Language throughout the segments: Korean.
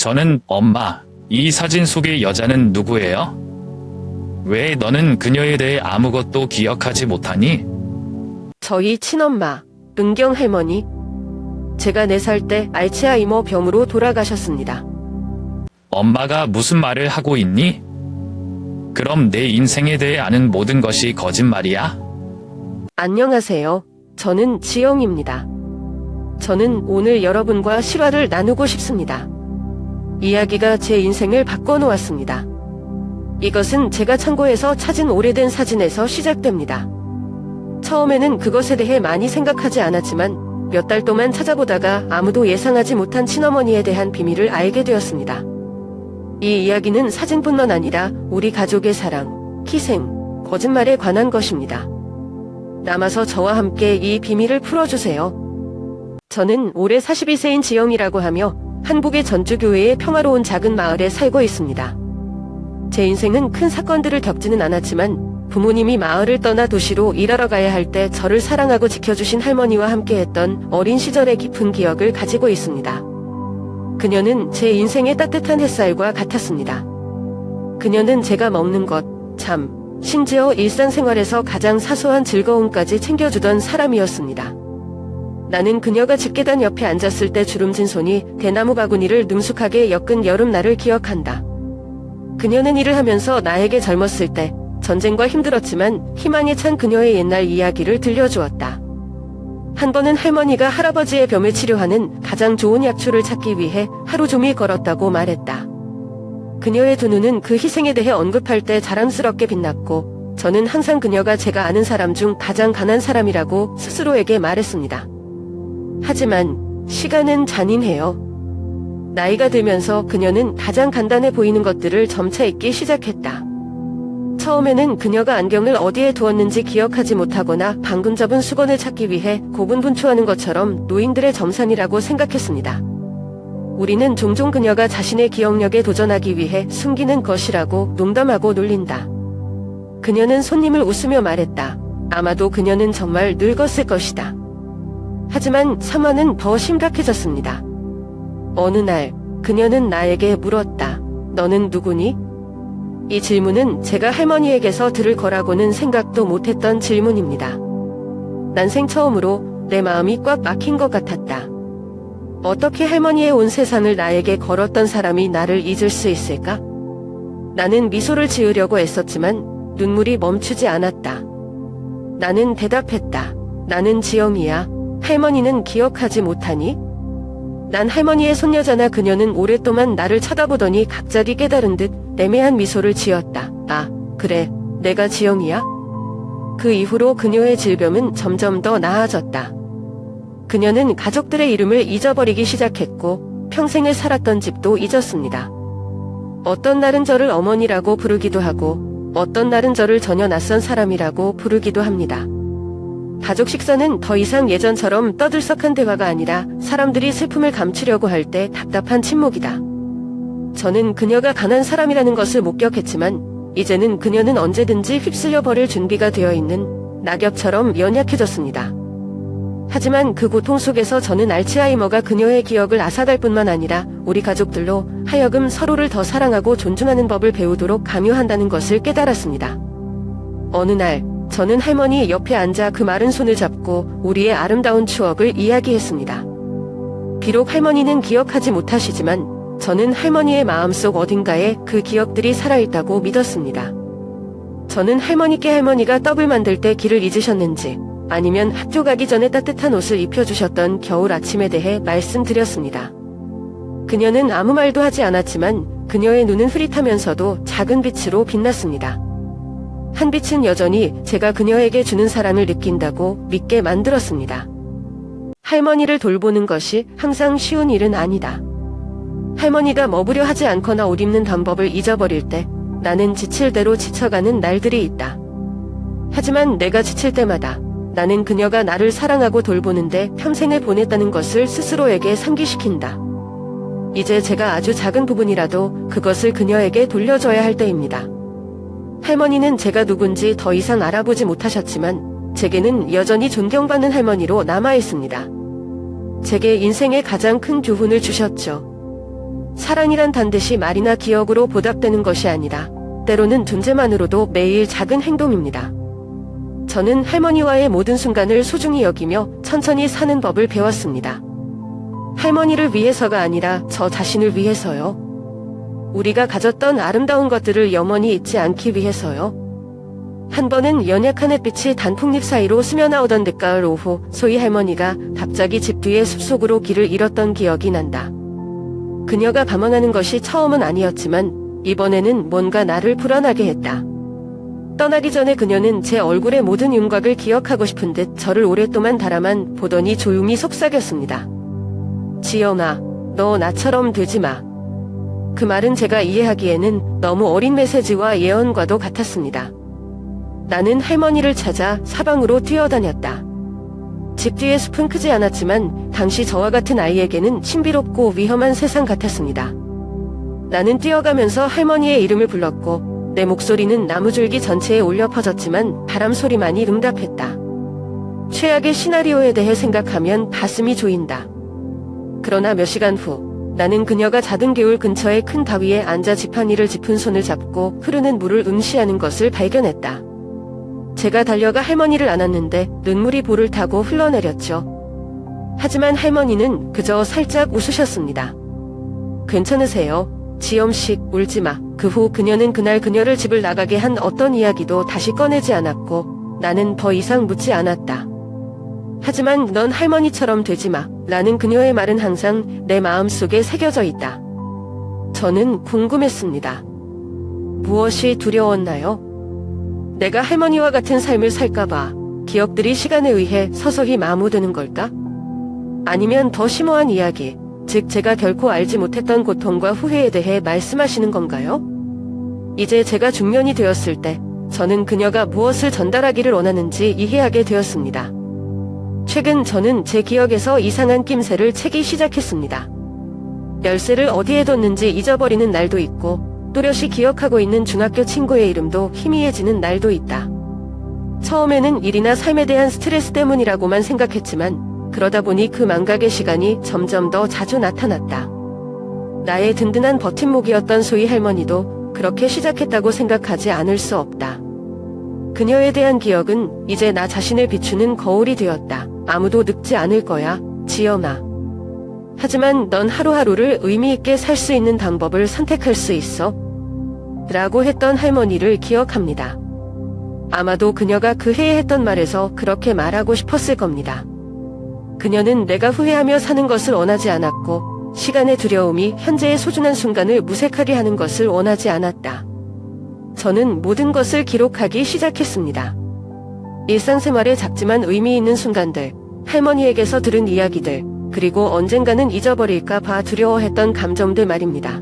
저는 엄마, 이 사진 속의 여자는 누구예요? 왜 너는 그녀에 대해 아무것도 기억하지 못하니? 저희 친엄마, 은경 할머니. 제가 4살 때 알츠하이머 병으로 돌아가셨습니다. 엄마가 무슨 말을 하고 있니? 그럼 내 인생에 대해 아는 모든 것이 거짓말이야? 안녕하세요. 저는 지영입니다. 저는 오늘 여러분과 실화를 나누고 싶습니다. 이야기가 제 인생을 바꿔놓았습니다. 이것은 제가 창고에서 찾은 오래된 사진에서 시작됩니다. 처음에는 그것에 대해 많이 생각하지 않았지만 몇 달 동안 찾아보다가 아무도 예상하지 못한 친어머니에 대한 비밀을 알게 되었습니다. 이 이야기는 사진뿐만 아니라 우리 가족의 사랑, 희생, 거짓말에 관한 것입니다. 남아서 저와 함께 이 비밀을 풀어주세요. 저는 올해 42세인 지영이라고 하며 한국의 전주교회의 평화로운 작은 마을에 살고 있습니다. 제 인생은 큰 사건들을 겪지는 않았지만 부모님이 마을을 떠나 도시로 일하러 가야 할 때 저를 사랑하고 지켜주신 할머니와 함께했던 어린 시절의 깊은 기억을 가지고 있습니다. 그녀는 제 인생의 따뜻한 햇살과 같았습니다. 그녀는 제가 먹는 것, 잠, 심지어 일상생활에서 가장 사소한 즐거움까지 챙겨주던 사람이었습니다. 나는 그녀가 집계단 옆에 앉았을 때 주름진 손이 대나무 바구니를 능숙하게 엮은 여름날을 기억한다. 그녀는 일을 하면서 나에게 젊었을 때 전쟁과 힘들었지만 희망에 찬 그녀의 옛날 이야기를 들려주었다. 한 번은 할머니가 할아버지의 병을 치료하는 가장 좋은 약초를 찾기 위해 하루 종일 걸었다고 말했다. 그녀의 두 눈은 그 희생에 대해 언급할 때 자랑스럽게 빛났고 저는 항상 그녀가 제가 아는 사람 중 가장 강한 사람이라고 스스로에게 말했습니다. 하지만 시간은 잔인해요. 나이가 들면서 그녀는 가장 간단해 보이는 것들을 점차 잊기 시작했다. 처음에는 그녀가 안경을 어디에 두었는지 기억하지 못하거나 방금 접은 수건을 찾기 위해 고군분투하는 것처럼 노인들의 점산이라고 생각했습니다. 우리는 종종 그녀가 자신의 기억력에 도전하기 위해 숨기는 것이라고 농담하고 놀린다. 그녀는 손님을 웃으며 말했다. 아마도 그녀는 정말 늙었을 것이다. 하지만 상황은 더 심각해졌습니다. 어느 날 그녀는 나에게 물었다. 너는 누구니? 이 질문은 제가 할머니에게서 들을 거라고는 생각도 못했던 질문입니다. 난생 처음으로 내 마음이 꽉 막힌 것 같았다. 어떻게 할머니의 온 세상을 나에게 걸었던 사람이 나를 잊을 수 있을까? 나는 미소를 지으려고 애썼지만 눈물이 멈추지 않았다. 나는 대답했다. 나는 지영이야. 할머니는 기억하지 못하니? 난 할머니의 손녀잖아. 그녀는 오랫동안 나를 쳐다보더니 갑자기 깨달은 듯 애매한 미소를 지었다. 아, 그래. 내가 지영이야? 그 이후로 그녀의 질병은 점점 더 나아졌다. 그녀는 가족들의 이름을 잊어버리기 시작했고 평생을 살았던 집도 잊었습니다. 어떤 날은 저를 어머니라고 부르기도 하고 어떤 날은 저를 전혀 낯선 사람이라고 부르기도 합니다. 가족 식사는 더 이상 예전처럼 떠들썩한 대화가 아니라 사람들이 슬픔을 감추려고 할 때 답답한 침묵이다. 저는 그녀가 강한 사람이라는 것을 목격했지만 이제는 그녀는 언제든지 휩쓸려 버릴 준비가 되어 있는 낙엽처럼 연약해졌습니다. 하지만 그 고통 속에서 저는 알츠하이머가 그녀의 기억을 앗아갈 뿐만 아니라 우리 가족들로 하여금 서로를 더 사랑하고 존중하는 법을 배우도록 강요한다는 것을 깨달았습니다. 어느 날 저는 할머니 옆에 앉아 그 마른 손을 잡고 우리의 아름다운 추억을 이야기했습니다. 비록 할머니는 기억하지 못하시지만 저는 할머니의 마음속 어딘가에 그 기억들이 살아있다고 믿었습니다. 저는 할머니께 할머니가 떡을 만들 때 길을 잊으셨는지 아니면 학교 가기 전에 따뜻한 옷을 입혀주셨던 겨울 아침에 대해 말씀드렸습니다. 그녀는 아무 말도 하지 않았지만 그녀의 눈은 흐릿하면서도 작은 빛으로 빛났습니다. 한 빛은 여전히 제가 그녀에게 주는 사랑을 느낀다고 믿게 만들었습니다. 할머니를 돌보는 것이 항상 쉬운 일은 아니다. 할머니가 먹으려 하지 않거나 옷 입는 방법을 잊어버릴 때 나는 지칠 대로 지쳐가는 날들이 있다. 하지만 내가 지칠 때마다 나는 그녀가 나를 사랑하고 돌보는데 평생을 보냈다는 것을 스스로에게 상기시킨다. 이제 제가 아주 작은 부분이라도 그것을 그녀에게 돌려줘야 할 때입니다. 할머니는 제가 누군지 더 이상 알아보지 못하셨지만 제게는 여전히 존경받는 할머니로 남아있습니다. 제게 인생의 가장 큰 교훈을 주셨죠. 사랑이란 반드시 말이나 기억으로 보답되는 것이 아니라 때로는 존재만으로도 매일 작은 행동입니다. 저는 할머니와의 모든 순간을 소중히 여기며 천천히 사는 법을 배웠습니다. 할머니를 위해서가 아니라 저 자신을 위해서요. 우리가 가졌던 아름다운 것들을 영원히 잊지 않기 위해서요. 한 번은 연약한 햇빛이 단풍잎 사이로 스며나오던 늦가을 오후 소희 할머니가 갑자기 집 뒤의 숲속으로 길을 잃었던 기억이 난다. 그녀가 방황하는 것이 처음은 아니었지만 이번에는 뭔가 나를 불안하게 했다. 떠나기 전에 그녀는 제 얼굴의 모든 윤곽을 기억하고 싶은 듯 저를 오랫동안 바라만 보더니 조용히 속삭였습니다. 지영아, 너 나처럼 되지 마. 그 말은 제가 이해하기에는 너무 어린 메시지와 예언과도 같았습니다. 나는 할머니를 찾아 사방으로 뛰어다녔다. 집 뒤의 숲은 크지 않았지만 당시 저와 같은 아이에게는 신비롭고 위험한 세상 같았습니다. 나는 뛰어가면서 할머니의 이름을 불렀고 내 목소리는 나무줄기 전체에 울려 퍼졌지만 바람 소리만이 응답했다. 최악의 시나리오에 대해 생각하면 가슴이 조인다. 그러나 몇 시간 후 나는 그녀가 잦은 개울 근처의 큰 바위에 앉아 지팡이를 짚은 손을 잡고 흐르는 물을 응시하는 것을 발견했다. 제가 달려가 할머니를 안았는데 눈물이 볼을 타고 흘러내렸죠. 하지만 할머니는 그저 살짝 웃으셨습니다. 괜찮으세요? 지엄씩 울지 마. 그 후 그녀는 그날 그녀를 집을 나가게 한 어떤 이야기도 다시 꺼내지 않았고 나는 더 이상 묻지 않았다. 하지만 넌 할머니처럼 되지 마. 라는 그녀의 말은 항상 내 마음속에 새겨져 있다. 저는 궁금했습니다. 무엇이 두려웠나요? 내가 할머니와 같은 삶을 살까봐 기억들이 시간에 의해 서서히 마모드는 걸까? 아니면 더 심오한 이야기, 즉 제가 결코 알지 못했던 고통과 후회에 대해 말씀하시는 건가요? 이제 제가 중년이 되었을 때 저는 그녀가 무엇을 전달하기를 원하는지 이해하게 되었습니다. 최근 저는 제 기억에서 이상한 낌새를 채기 시작했습니다. 열쇠를 어디에 뒀는지 잊어버리는 날도 있고 또렷이 기억하고 있는 중학교 친구의 이름도 희미해지는 날도 있다. 처음에는 일이나 삶에 대한 스트레스 때문이라고만 생각했지만 그러다 보니 그 망각의 시간이 점점 더 자주 나타났다. 나의 든든한 버팀목이었던 소희 할머니도 그렇게 시작했다고 생각하지 않을 수 없다. 그녀에 대한 기억은 이제 나 자신을 비추는 거울이 되었다. 아무도 늙지 않을 거야, 지영아. 하지만 넌 하루하루를 의미 있게 살 수 있는 방법을 선택할 수 있어. 라고 했던 할머니를 기억합니다. 아마도 그녀가 그 해에 했던 말에서 그렇게 말하고 싶었을 겁니다. 그녀는 내가 후회하며 사는 것을 원하지 않았고 시간의 두려움이 현재의 소중한 순간을 무색하게 하는 것을 원하지 않았다. 저는 모든 것을 기록하기 시작했습니다. 일상생활의 작지만 의미 있는 순간들, 할머니에게서 들은 이야기들, 그리고 언젠가는 잊어버릴까 봐 두려워했던 감정들 말입니다.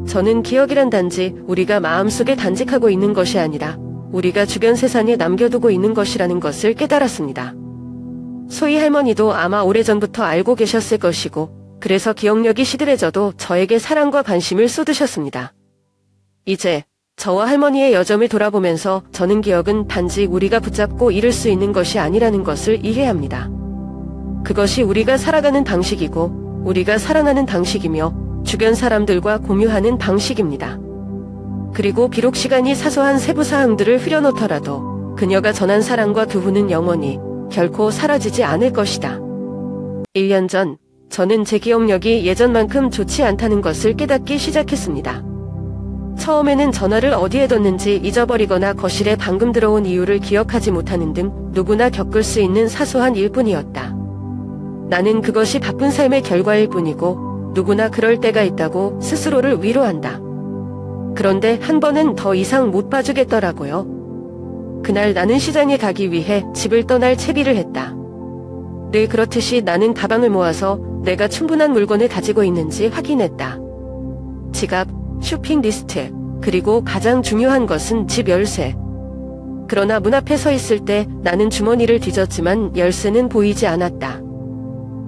저는 기억이란 단지 우리가 마음속에 간직하고 있는 것이 아니라 우리가 주변 세상에 남겨두고 있는 것이라는 것을 깨달았습니다. 소희 할머니도 아마 오래전부터 알고 계셨을 것이고 그래서 기억력이 시들해져도 저에게 사랑과 관심을 쏟으셨습니다. 이제 저와 할머니의 여점을 돌아보면서 저는 기억은 단지 우리가 붙잡고 잃을 수 있는 것이 아니라는 것을 이해합니다. 그것이 우리가 살아가는 방식이고 우리가 사랑하는 방식이며 주변 사람들과 공유하는 방식입니다. 그리고 비록 시간이 사소한 세부 사항들을 흐려놓더라도 그녀가 전한 사랑과 교훈은 영원히 결코 사라지지 않을 것이다. 1년 전 저는 제 기억력이 예전만큼 좋지 않다는 것을 깨닫기 시작했습니다. 처음에는 전화를 어디에 뒀는지 잊어버리거나 거실에 방금 들어온 이유를 기억하지 못하는 등 누구나 겪을 수 있는 사소한 일뿐이었다. 나는 그것이 바쁜 삶의 결과일 뿐이고 누구나 그럴 때가 있다고 스스로를 위로한다. 그런데 한 번은 더 이상 못 봐주겠더라고요. 그날 나는 시장에 가기 위해 집을 떠날 채비를 했다. 늘 그렇듯이 나는 가방을 모아서 내가 충분한 물건을 가지고 있는지 확인했다. 지갑, 쇼핑 리스트, 그리고 가장 중요한 것은 집 열쇠. 그러나 문 앞에 서 있을 때 나는 주머니를 뒤졌지만 열쇠는 보이지 않았다.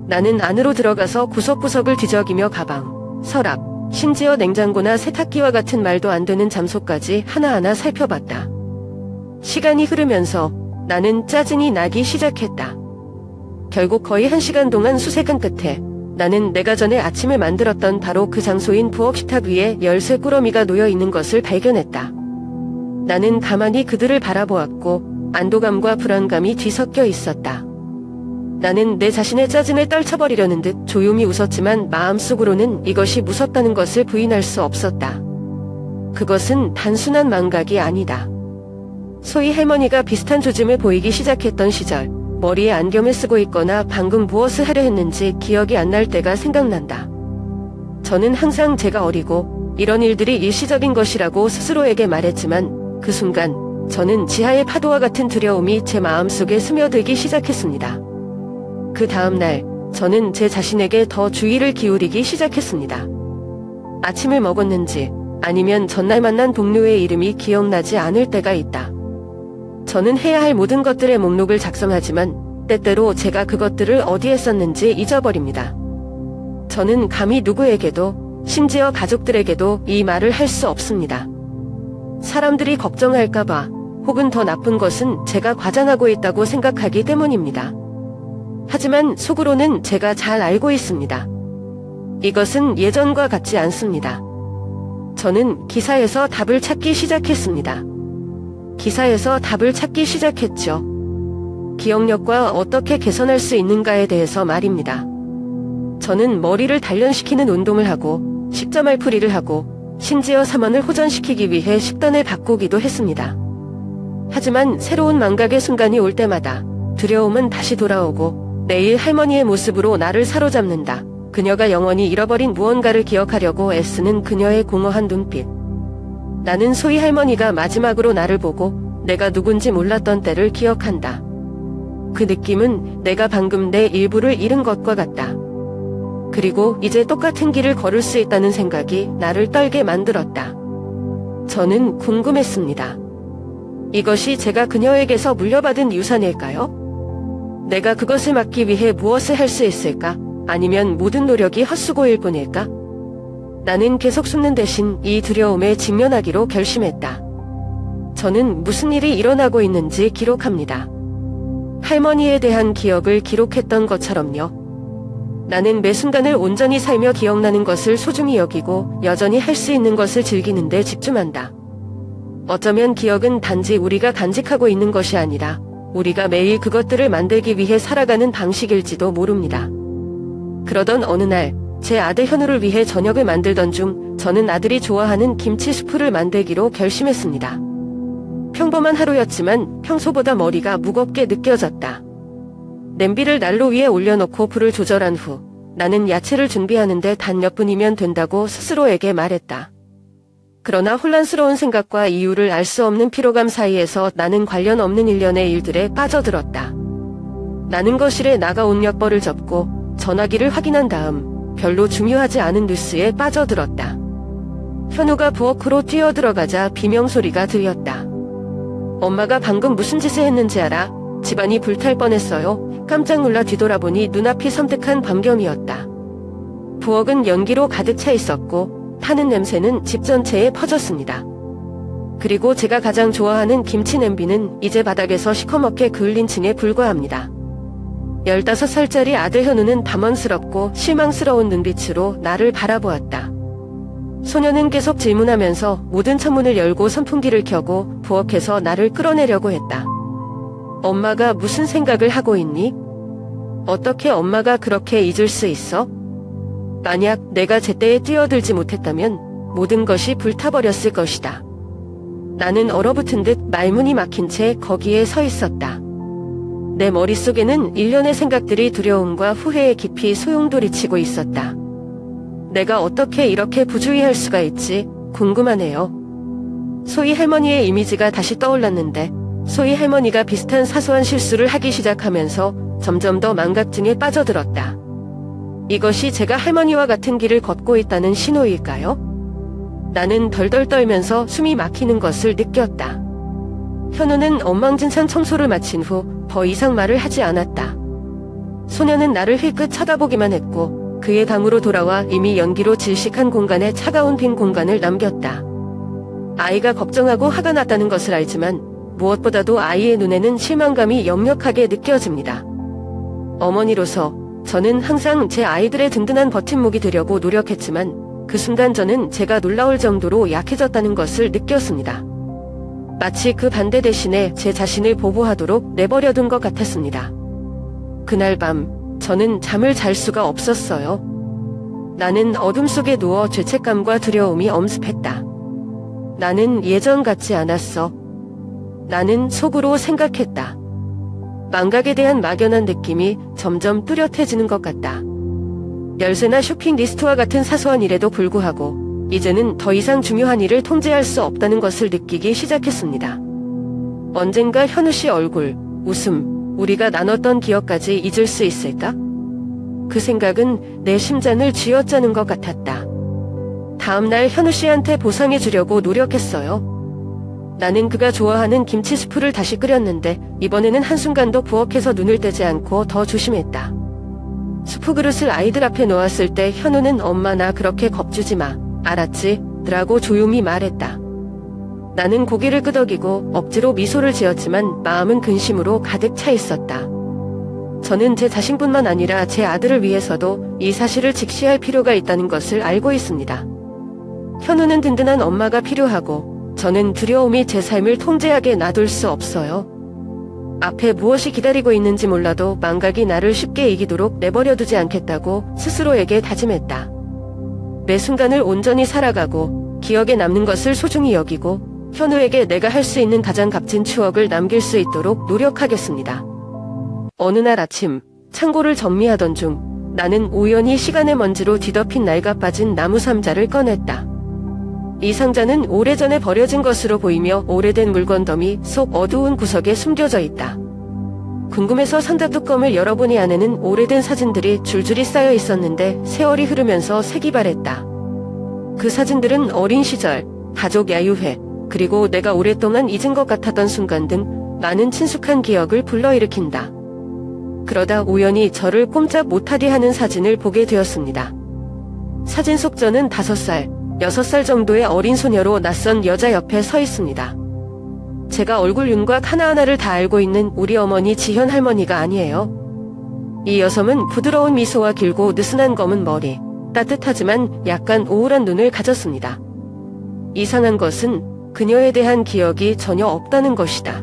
나는 안으로 들어가서 구석구석을 뒤적이며 가방, 서랍, 심지어 냉장고나 세탁기와 같은 말도 안 되는 장소까지 하나하나 살펴봤다. 시간이 흐르면서 나는 짜증이 나기 시작했다. 결국 거의 1시간 동안 수색한 끝에 나는 내가 전에 아침을 만들었던 바로 그 장소인 부엌 식탁 위에 열쇠 꾸러미가 놓여 있는 것을 발견했다. 나는 가만히 그들을 바라보았고 안도감과 불안감이 뒤섞여 있었다. 나는 내 자신의 짜증을 떨쳐버리려는 듯 조용히 웃었지만 마음속으로는 이것이 무섭다는 것을 부인할 수 없었다. 그것은 단순한 망각이 아니다. 소희 할머니가 비슷한 조짐을 보이기 시작했던 시절, 머리에 안경을 쓰고 있거나 방금 무엇을 하려 했는지 기억이 안 날 때가 생각난다. 저는 항상 제가 어리고 이런 일들이 일시적인 것이라고 스스로에게 말했지만 그 순간 저는 지하의 파도와 같은 두려움이 제 마음속에 스며들기 시작했습니다. 그 다음 날 저는 제 자신에게 더 주의를 기울이기 시작했습니다. 아침을 먹었는지 아니면 전날 만난 동료의 이름이 기억나지 않을 때가 있다. 저는 해야 할 모든 것들의 목록을 작성하지만 때때로 제가 그것들을 어디에 썼는지 잊어버립니다. 저는 감히 누구에게도, 심지어 가족들에게도 이 말을 할 수 없습니다. 사람들이 걱정할까봐, 혹은 더 나쁜 것은 제가 과장하고 있다고 생각하기 때문입니다. 하지만 속으로는 제가 잘 알고 있습니다. 이것은 예전과 같지 않습니다. 저는 기사에서 답을 찾기 시작했습니다. 기사에서 답을 찾기 시작했죠. 기억력과 어떻게 개선할 수 있는가에 대해서 말입니다. 저는 머리를 단련시키는 운동을 하고 십자말풀이를 하고 심지어 삼원을 호전시키기 위해 식단을 바꾸기도 했습니다. 하지만 새로운 망각의 순간이 올 때마다 두려움은 다시 돌아오고 내일 할머니의 모습으로 나를 사로잡는다. 그녀가 영원히 잃어버린 무언가를 기억하려고 애쓰는 그녀의 공허한 눈빛. 나는 소희 할머니가 마지막으로 나를 보고 내가 누군지 몰랐던 때를 기억한다. 그 느낌은 내가 방금 내 일부를 잃은 것과 같다. 그리고 이제 똑같은 길을 걸을 수 있다는 생각이 나를 떨게 만들었다. 저는 궁금했습니다. 이것이 제가 그녀에게서 물려받은 유산일까요? 내가 그것을 막기 위해 무엇을 할 수 있을까? 아니면 모든 노력이 헛수고일 뿐일까? 나는 계속 숨는 대신 이 두려움에 직면하기로 결심했다. 저는 무슨 일이 일어나고 있는지 기록합니다. 할머니에 대한 기억을 기록했던 것처럼요. 나는 매 순간을 온전히 살며 기억나는 것을 소중히 여기고 여전히 할 수 있는 것을 즐기는 데 집중한다. 어쩌면 기억은 단지 우리가 간직하고 있는 것이 아니라 우리가 매일 그것들을 만들기 위해 살아가는 방식일지도 모릅니다. 그러던 어느 날 제 아들 현우를 위해 저녁을 만들던 중 저는 아들이 좋아하는 김치 수프를 만들기로 결심했습니다. 평범한 하루였지만 평소보다 머리가 무겁게 느껴졌다. 냄비를 난로 위에 올려놓고 불을 조절한 후 나는 야채를 준비하는데 단 몇 분이면 된다고 스스로에게 말했다. 그러나 혼란스러운 생각과 이유를 알 수 없는 피로감 사이에서 나는 관련 없는 일련의 일들에 빠져들었다. 나는 거실에 나가 옷 몇 벌을 접고 전화기를 확인한 다음 별로 중요하지 않은 뉴스에 빠져들었다. 현우가 부엌으로 뛰어들어가자 비명소리가 들렸다. 엄마가 방금 무슨 짓을 했는지 알아? 집안이 불탈 뻔했어요. 깜짝 놀라 뒤돌아보니 눈앞이 섬뜩한 밤겸이었다. 부엌은 연기로 가득 차 있었고 타는 냄새는 집 전체에 퍼졌습니다. 그리고 제가 가장 좋아하는 김치 냄비는 이제 바닥에서 시커멓게 그을린 층에 불과합니다. 15살짜리 아들 현우는 담원스럽고 실망스러운 눈빛으로 나를 바라보았다. 소녀는 계속 질문하면서 모든 창문을 열고 선풍기를 켜고 부엌에서 나를 끌어내려고 했다. 엄마가 무슨 생각을 하고 있니? 어떻게 엄마가 그렇게 잊을 수 있어? 만약 내가 제때에 뛰어들지 못했다면 모든 것이 불타버렸을 것이다. 나는 얼어붙은 듯 말문이 막힌 채 거기에 서 있었다. 내 머릿속에는 일련의 생각들이 두려움과 후회에 깊이 소용돌이치고 있었다. 내가 어떻게 이렇게 부주의할 수가 있지? 궁금하네요. 소희 할머니의 이미지가 다시 떠올랐는데 소희 할머니가 비슷한 사소한 실수를 하기 시작하면서 점점 더 망각증에 빠져들었다. 이것이 제가 할머니와 같은 길을 걷고 있다는 신호일까요? 나는 덜덜 떨면서 숨이 막히는 것을 느꼈다. 현우는 엉망진창 청소를 마친 후 더 이상 말을 하지 않았다. 소녀는 나를 힐끗 쳐다보기만 했고 그의 방으로 돌아와 이미 연기로 질식한 공간에 차가운 빈 공간을 남겼다. 아이가 걱정하고 화가 났다는 것을 알지만 무엇보다도 아이의 눈에는 실망감이 역력하게 느껴집니다. 어머니로서 저는 항상 제 아이들의 든든한 버팀목이 되려고 노력했지만 그 순간 저는 제가 놀라울 정도로 약해졌다는 것을 느꼈습니다. 마치 그 반대 대신에 제 자신을 보호하도록 내버려둔 것 같았습니다. 그날 밤 저는 잠을 잘 수가 없었어요. 나는 어둠 속에 누워 죄책감과 두려움이 엄습했다. 나는 예전 같지 않았어. 나는 속으로 생각했다. 망각에 대한 막연한 느낌이 점점 뚜렷해지는 것 같다. 열쇠나 쇼핑 리스트와 같은 사소한 일에도 불구하고 이제는 더 이상 중요한 일을 통제할 수 없다는 것을 느끼기 시작했습니다. 언젠가 현우 씨 얼굴, 웃음, 우리가 나눴던 기억까지 잊을 수 있을까? 그 생각은 내 심장을 쥐어짜는 것 같았다. 다음날 현우 씨한테 보상해 주려고 노력했어요. 나는 그가 좋아하는 김치 스프를 다시 끓였는데 이번에는 한순간도 부엌에서 눈을 떼지 않고 더 조심했다. 수프 그릇을 아이들 앞에 놓았을 때 현우는 엄마 나 그렇게 겁주지 마. 알았지? 라고 조용히 말했다. 나는 고개를 끄덕이고 억지로 미소를 지었지만 마음은 근심으로 가득 차 있었다. 저는 제 자신뿐만 아니라 제 아들을 위해서도 이 사실을 직시할 필요가 있다는 것을 알고 있습니다. 현우는 든든한 엄마가 필요하고 저는 두려움이 제 삶을 통제하게 놔둘 수 없어요. 앞에 무엇이 기다리고 있는지 몰라도 망각이 나를 쉽게 이기도록 내버려두지 않겠다고 스스로에게 다짐했다. 매 순간을 온전히 살아가고 기억에 남는 것을 소중히 여기고 현우에게 내가 할 수 있는 가장 값진 추억을 남길 수 있도록 노력하겠습니다. 어느 날 아침 창고를 정리하던 중 나는 우연히 시간의 먼지로 뒤덮인 낡아 빠진 나무 상자를 꺼냈다. 이 상자는 오래전에 버려진 것으로 보이며 오래된 물건 더미 속 어두운 구석에 숨겨져 있다. 궁금해서 상자 뚜껑을 열어보니 안에는 오래된 사진들이 줄줄이 쌓여 있었는데 세월이 흐르면서 색이 바랬다. 그 사진들은 어린 시절, 가족 야유회, 그리고 내가 오랫동안 잊은 것 같았던 순간 등 많은 친숙한 기억을 불러일으킨다. 그러다 우연히 저를 꼼짝 못하게 하는 사진을 보게 되었습니다. 사진 속 저는 5살, 6살 정도의 어린 소녀로 낯선 여자 옆에 서 있습니다. 제가 얼굴 윤곽 하나하나를 다 알고 있는 우리 어머니 지현 할머니가 아니에요. 이 여성은 부드러운 미소와 길고 느슨한 검은 머리, 따뜻하지만 약간 우울한 눈을 가졌습니다. 이상한 것은 그녀에 대한 기억이 전혀 없다는 것이다.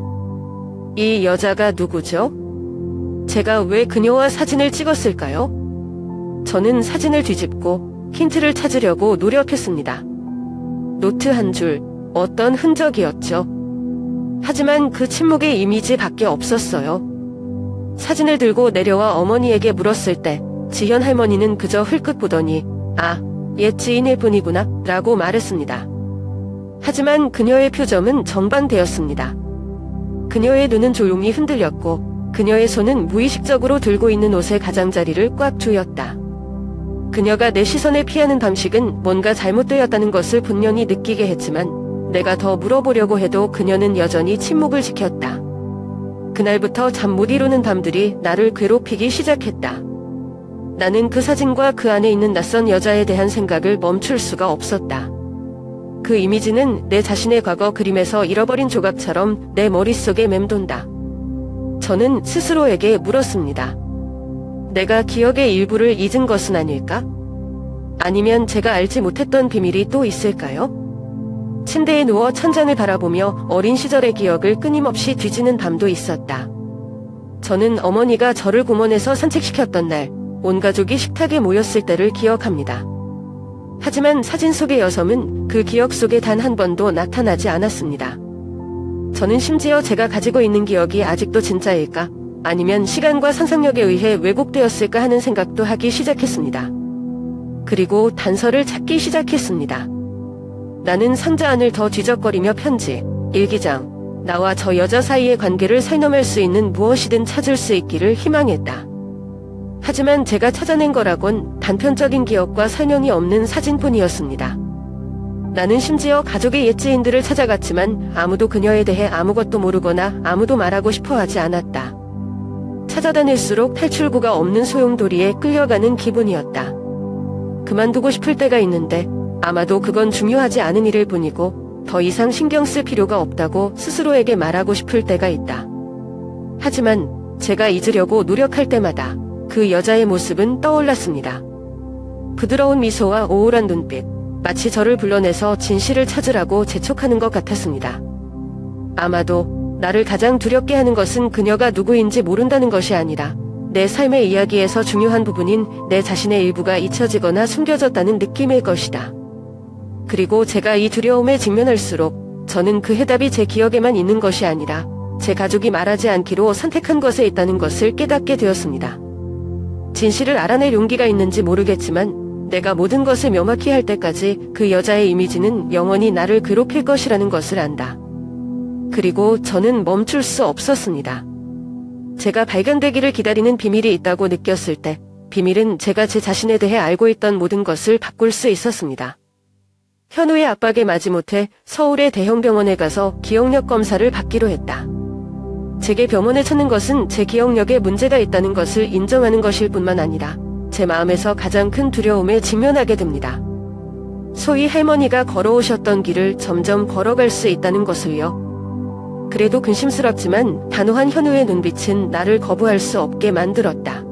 이 여자가 누구죠? 제가 왜 그녀와 사진을 찍었을까요? 저는 사진을 뒤집고 힌트를 찾으려고 노력했습니다. 노트 한 줄, 어떤 흔적이었죠. 하지만 그 침묵의 이미지밖에 없었어요. 사진을 들고 내려와 어머니에게 물었을 때 지현 할머니는 그저 흘끗 보더니 아, 옛 지인일 뿐이구나 라고 말했습니다. 하지만 그녀의 표정은 정반대였습니다. 그녀의 눈은 조용히 흔들렸고 그녀의 손은 무의식적으로 들고 있는 옷의 가장자리를 꽉 조였다. 그녀가 내 시선을 피하는 방식은 뭔가 잘못되었다는 것을 분명히 느끼게 했지만 내가 더 물어보려고 해도 그녀는 여전히 침묵을 지켰다. 그날부터 잠 못 이루는 밤들이 나를 괴롭히기 시작했다. 나는 그 사진과 그 안에 있는 낯선 여자에 대한 생각을 멈출 수가 없었다. 그 이미지는 내 자신의 과거 그림에서 잃어버린 조각처럼 내 머릿속에 맴돈다. 저는 스스로에게 물었습니다. 내가 기억의 일부를 잊은 것은 아닐까? 아니면 제가 알지 못했던 비밀이 또 있을까요? 침대에 누워 천장을 바라보며 어린 시절의 기억을 끊임없이 뒤지는 밤도 있었다. 저는 어머니가 저를 공원에서 산책시켰던 날, 온 가족이 식탁에 모였을 때를 기억합니다. 하지만 사진 속의 여성은 그 기억 속에 단 한 번도 나타나지 않았습니다. 저는 심지어 제가 가지고 있는 기억이 아직도 진짜일까? 아니면 시간과 상상력에 의해 왜곡되었을까 하는 생각도 하기 시작했습니다. 그리고 단서를 찾기 시작했습니다. 나는 상자 안을 더 뒤적거리며 편지, 일기장, 나와 저 여자 사이의 관계를 살펴낼 수 있는 무엇이든 찾을 수 있기를 희망했다. 하지만 제가 찾아낸 거라곤 단편적인 기억과 설명이 없는 사진뿐이었습니다. 나는 심지어 가족의 옛 지인들을 찾아갔지만 아무도 그녀에 대해 아무것도 모르거나 아무도 말하고 싶어 하지 않았다. 찾아다닐수록 탈출구가 없는 소용돌이에 끌려가는 기분이었다. 그만두고 싶을 때가 있는데 아마도 그건 중요하지 않은 일일 뿐이고 더 이상 신경 쓸 필요가 없다고 스스로에게 말하고 싶을 때가 있다. 하지만 제가 잊으려고 노력할 때마다 그 여자의 모습은 떠올랐습니다. 부드러운 미소와 오울한 눈빛, 마치 저를 불러내서 진실을 찾으라고 재촉하는 것 같았습니다. 아마도 나를 가장 두렵게 하는 것은 그녀가 누구인지 모른다는 것이 아니라 내 삶의 이야기에서 중요한 부분인 내 자신의 일부가 잊혀지거나 숨겨졌다는 느낌일 것이다. 그리고 제가 이 두려움에 직면할수록 저는 그 해답이 제 기억에만 있는 것이 아니라 제 가족이 말하지 않기로 선택한 것에 있다는 것을 깨닫게 되었습니다. 진실을 알아낼 용기가 있는지 모르겠지만 내가 모든 것을 명확히 할 때까지 그 여자의 이미지는 영원히 나를 괴롭힐 것이라는 것을 안다. 그리고 저는 멈출 수 없었습니다. 제가 발견되기를 기다리는 비밀이 있다고 느꼈을 때 비밀은 제가 제 자신에 대해 알고 있던 모든 것을 바꿀 수 있었습니다. 현우의 압박에 마지못해 서울의 대형 병원에 가서 기억력 검사를 받기로 했다. 제게 병원에 찾는 것은 제 기억력에 문제가 있다는 것을 인정하는 것일 뿐만 아니라 제 마음에서 가장 큰 두려움에 직면하게 됩니다. 소위 할머니가 걸어오셨던 길을 점점 걸어갈 수 있다는 것을요. 그래도 근심스럽지만 단호한 현우의 눈빛은 나를 거부할 수 없게 만들었다.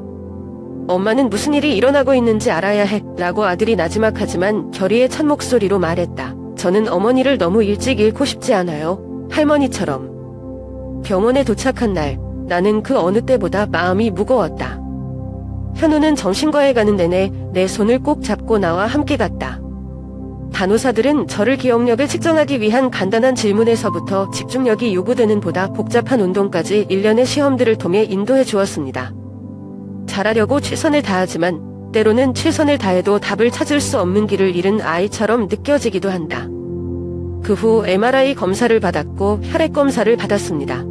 엄마는 무슨 일이 일어나고 있는지 알아야 해 라고 아들이 나지막하지만 결의의 찬 목소리로 말했다. 저는 어머니를 너무 일찍 잃고 싶지 않아요. 할머니처럼. 병원에 도착한 날 나는 그 어느 때보다 마음이 무거웠다. 현우는 정신과에 가는 내내 내 손을 꼭 잡고 나와 함께 갔다. 간호사들은 저를 기억력을 측정하기 위한 간단한 질문에서부터 집중력이 요구되는 보다 복잡한 운동까지 일련의 시험들을 통해 인도해 주었습니다. 잘하려고 최선을 다하지만 때로는 최선을 다해도 답을 찾을 수 없는 길을 잃은 아이처럼 느껴지기도 한다. 그 후 MRI 검사를 받았고 혈액 검사를 받았습니다.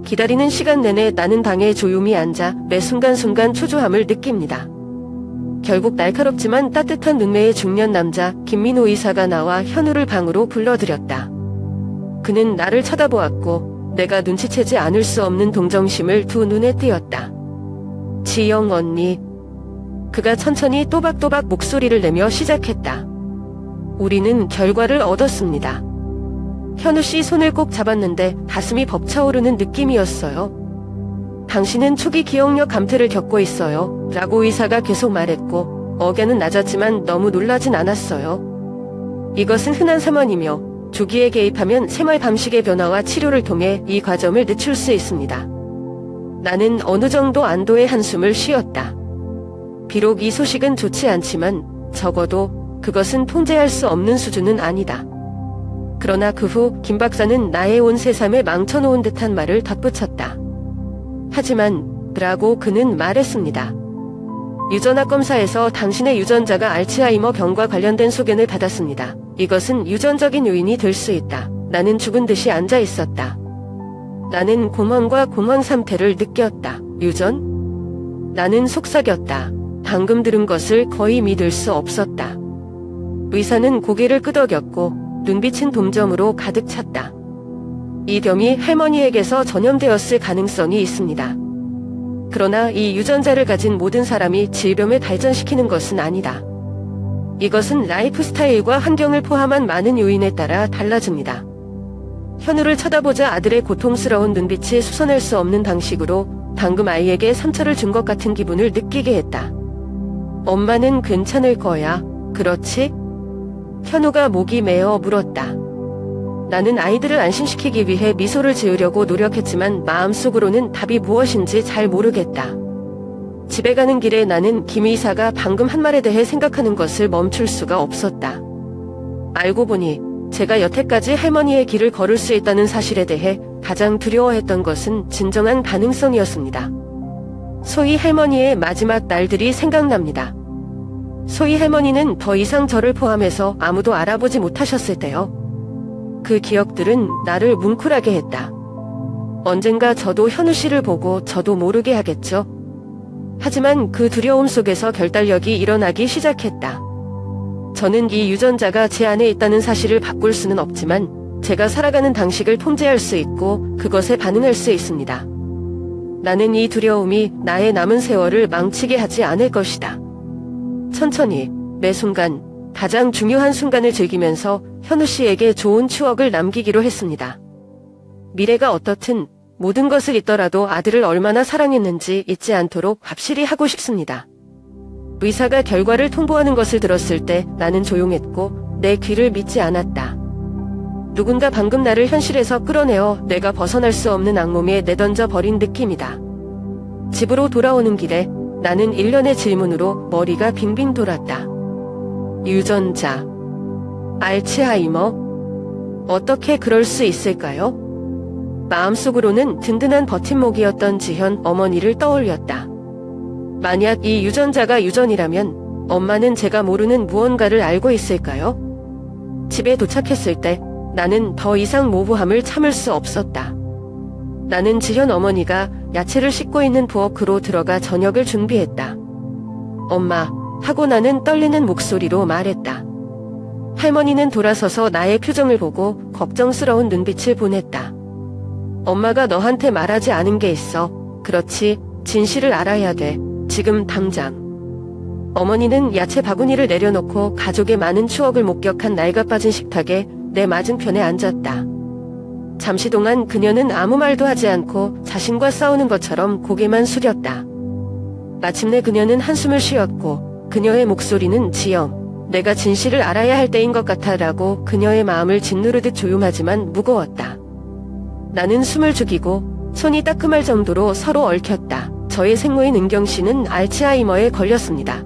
기다리는 시간 내내 나는 방에 조용히 앉아 매 순간순간 초조함을 느낍니다. 결국 날카롭지만 따뜻한 눈매의 중년 남자 김민호 의사가 나와 현우를 방으로 불러들였다. 그는 나를 쳐다보았고 내가 눈치채지 않을 수 없는 동정심을 두 눈에 띄었다. 지영 언니. 그가 천천히 또박또박 목소리를 내며 시작했다. 우리는 결과를 얻었습니다. 현우 씨 손을 꼭 잡았는데 가슴이 벅차오르는 느낌이었어요. 당신은 초기 기억력 감퇴를 겪고 있어요. 라고 의사가 계속 말했고 억양은 낮았지만 너무 놀라진 않았어요. 이것은 흔한 상황이며 조기에 개입하면 생활 방식의 변화와 치료를 통해 이 과정을 늦출 수 있습니다. 나는 어느 정도 안도의 한숨을 쉬었다. 비록 이 소식은 좋지 않지만 적어도 그것은 통제할 수 없는 수준은 아니다. 그러나 그 후 김 박사는 나의 온 세상을 망쳐놓은 듯한 말을 덧붙였다. 하지만 라고 그는 말했습니다. 유전학 검사에서 당신의 유전자가 알츠하이머 병과 관련된 소견을 받았습니다. 이것은 유전적인 요인이 될 수 있다. 나는 죽은 듯이 앉아 있었다. 나는 공황과 공황 상태를 느꼈다. 유전? 나는 속삭였다. 방금 들은 것을 거의 믿을 수 없었다. 의사는 고개를 끄덕였고 눈빛은 동정으로 가득 찼다. 이 병이 할머니에게서 전염되었을 가능성이 있습니다. 그러나 이 유전자를 가진 모든 사람이 질병을 발전시키는 것은 아니다. 이것은 라이프 스타일과 환경을 포함한 많은 요인에 따라 달라집니다. 현우를 쳐다보자 아들의 고통스러운 눈빛이 수선할 수 없는 방식으로 방금 아이에게 상처를 준 것 같은 기분을 느끼게 했다. 엄마는 괜찮을 거야. 그렇지? 현우가 목이 메어 물었다. 나는 아이들을 안심시키기 위해 미소를 지으려고 노력했지만 마음속으로는 답이 무엇인지 잘 모르겠다. 집에 가는 길에 나는 김 의사가 방금 한 말에 대해 생각하는 것을 멈출 수가 없었다. 알고 보니 제가 여태까지 할머니의 길을 걸을 수 있다는 사실에 대해 가장 두려워했던 것은 진정한 가능성이었습니다. 소희 할머니의 마지막 날들이 생각납니다. 소희 할머니는 더 이상 저를 포함해서 아무도 알아보지 못하셨을 때요. 그 기억들은 나를 뭉클하게 했다. 언젠가 저도 현우 씨를 보고 저도 모르게 하겠죠. 하지만 그 두려움 속에서 결단력이 일어나기 시작했다. 저는 이 유전자가 제 안에 있다는 사실을 바꿀 수는 없지만 제가 살아가는 방식을 통제할 수 있고 그것에 반응할 수 있습니다. 나는 이 두려움이 나의 남은 세월을 망치게 하지 않을 것이다. 천천히 매 순간 가장 중요한 순간을 즐기면서 현우 씨에게 좋은 추억을 남기기로 했습니다. 미래가 어떻든 모든 것을 잊더라도 아들을 얼마나 사랑했는지 잊지 않도록 확실히 하고 싶습니다. 의사가 결과를 통보하는 것을 들었을 때 나는 조용했고 내 귀를 믿지 않았다. 누군가 방금 나를 현실에서 끌어내어 내가 벗어날 수 없는 악몽에 내던져 버린 느낌이다. 집으로 돌아오는 길에 나는 일련의 질문으로 머리가 빙빙 돌았다. 유전자, 알츠하이머, 어떻게 그럴 수 있을까요? 마음속으로는 든든한 버팀목이었던 지현 어머니를 떠올렸다. 만약 이 유전자가 유전이라면 엄마는 제가 모르는 무언가를 알고 있을까요? 집에 도착했을 때 나는 더 이상 모호함을 참을 수 없었다. 나는 지현 어머니가 야채를 씻고 있는 부엌으로 들어가 저녁을 준비했다. 엄마, 하고 나는 떨리는 목소리로 말했다. 할머니는 돌아서서 나의 표정을 보고 걱정스러운 눈빛을 보냈다. 엄마가 너한테 말하지 않은 게 있어. 그렇지, 진실을 알아야 돼. 지금 당장. 어머니는 야채 바구니를 내려놓고 가족의 많은 추억을 목격한 낡아빠진 식탁에 내 맞은편에 앉았다. 잠시 동안 그녀는 아무 말도 하지 않고 자신과 싸우는 것처럼 고개만 숙였다. 마침내 그녀는 한숨을 쉬었고 그녀의 목소리는 지영, 내가 진실을 알아야 할 때인 것 같아라고 그녀의 마음을 짓누르듯 조용하지만 무거웠다. 나는 숨을 죽이고 손이 따끔할 정도로 서로 얽혔다. 저의 생모인 은경 씨는 알츠하이머에 걸렸습니다.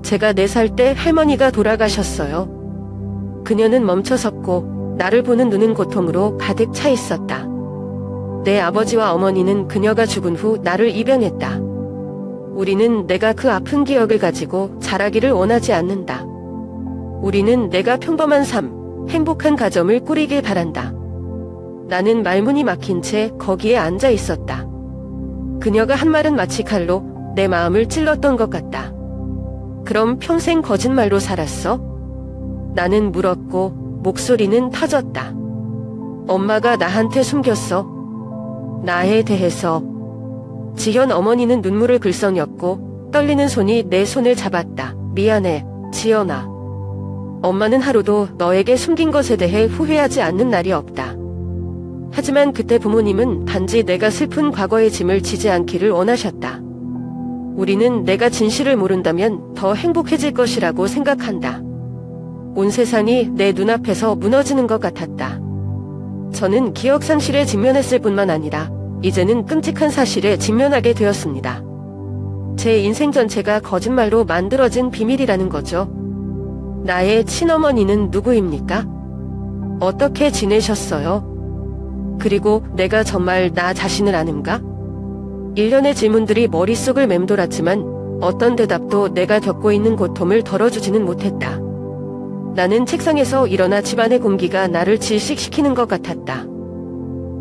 제가 4살 때 할머니가 돌아가셨어요. 그녀는 멈춰섰고 나를 보는 눈은 고통으로 가득 차 있었다. 내 아버지와 어머니는 그녀가 죽은 후 나를 입양했다. 우리는 내가 그 아픈 기억을 가지고 자라기를 원하지 않는다. 우리는 내가 평범한 삶, 행복한 가정을 꾸리길 바란다. 나는 말문이 막힌 채 거기에 앉아 있었다. 그녀가 한 말은 마치 칼로 내 마음을 찔렀던 것 같다. 그럼 평생 거짓말로 살았어? 나는 물었고 목소리는 터졌다. 엄마가 나한테 숨겼어. 나에 대해서. 지현 어머니는 눈물을 글썽였고 떨리는 손이 내 손을 잡았다. 미안해, 지연아. 엄마는 하루도 너에게 숨긴 것에 대해 후회하지 않는 날이 없다. 하지만 그때 부모님은 단지 내가 슬픈 과거의 짐을 지지 않기를 원하셨다. 우리는 내가 진실을 모른다면 더 행복해질 것이라고 생각한다. 온 세상이 내 눈앞에서 무너지는 것 같았다. 저는 기억상실에 직면했을 뿐만 아니라 이제는 끔찍한 사실에 직면하게 되었습니다. 제 인생 전체가 거짓말로 만들어진 비밀이라는 거죠. 나의 친어머니는 누구입니까? 어떻게 지내셨어요? 그리고 내가 정말 나 자신을 아는가? 일련의 질문들이 머릿속을 맴돌았지만 어떤 대답도 내가 겪고 있는 고통을 덜어주지는 못했다. 나는 책상에서 일어나 집안의 공기가 나를 질식시키는 것 같았다.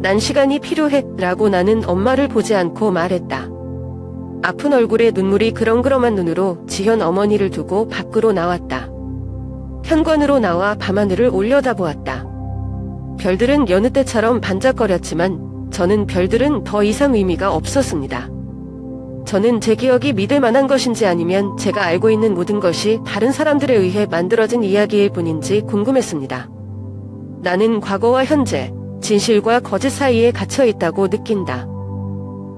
난 시간이 필요해 라고 나는 엄마를 보지 않고 말했다. 아픈 얼굴에 눈물이 그렁그렁한 눈으로 지현 어머니를 두고 밖으로 나왔다. 현관으로 나와 밤하늘을 올려다보았다. 별들은 여느 때처럼 반짝거렸지만 저는 별들은 더 이상 의미가 없었습니다. 저는 제 기억이 믿을 만한 것인지 아니면 제가 알고 있는 모든 것이 다른 사람들에 의해 만들어진 이야기일 뿐인지 궁금했습니다. 나는 과거와 현재, 진실과 거짓 사이에 갇혀 있다고 느낀다.